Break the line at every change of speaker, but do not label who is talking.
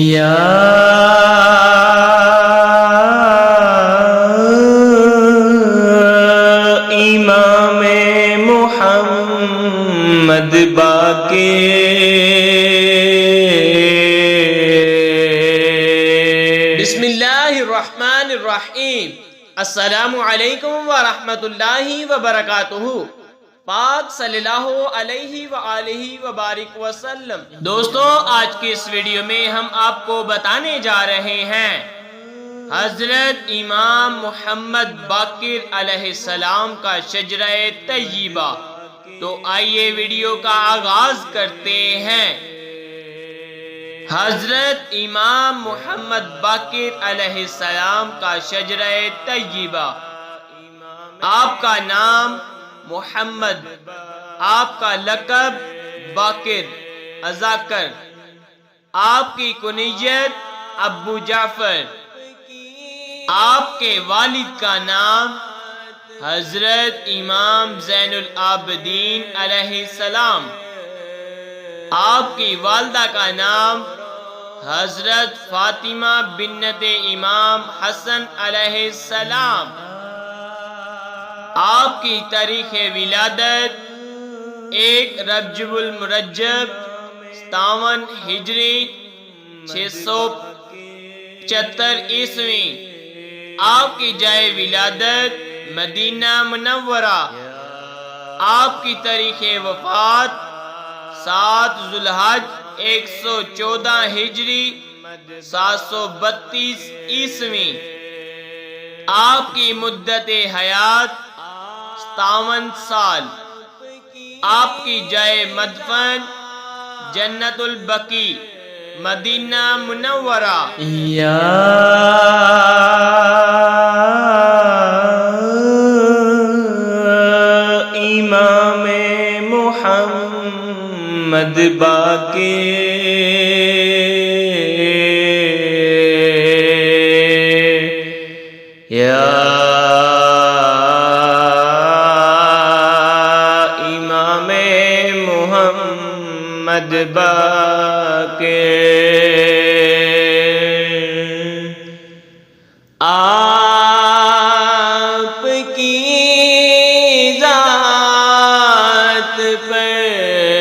یا امام محمد باقر
بسم اللہ الرحمن الرحیم۔ السلام علیکم ورحمۃ اللہ وبرکاتہ۔ پاک صلی اللہ علیہ وآلہ وبارک وسلم۔ دوستو، آج کی اس ویڈیو میں ہم آپ کو بتانے جا رہے ہیں حضرت امام محمد باقر علیہ السلام کا شجرہ طیبہ۔ تو آئیے ویڈیو کا آغاز کرتے ہیں۔ حضرت امام محمد باقر علیہ السلام کا شجرہ طیبہ۔ آپ کا نام محمد، آپ کا لقب باقر اذاکر، آپ کی کنیت ابو جعفر، آپ کے والد کا نام حضرت امام زین العابدین علیہ السلام، آپ کی والدہ کا نام حضرت فاطمہ بنت امام حسن علیہ السلام، آپ کی تاریخ ولادت 1 رجب المرجب 57 ہجری 675 عیسوی۔ آپ کی جائے ولادت مدینہ منورہ۔ آپ کی تاریخ وفات 7 ذوالحج 114 ہجری 732 عیسوی۔ آپ کی مدت حیات 57 سال۔ آپ کی جائے مدفن جنت البقیع مدینہ منورہ۔
یا امام محمد باقر یا امام محمد باقر، آپ کی ذات پر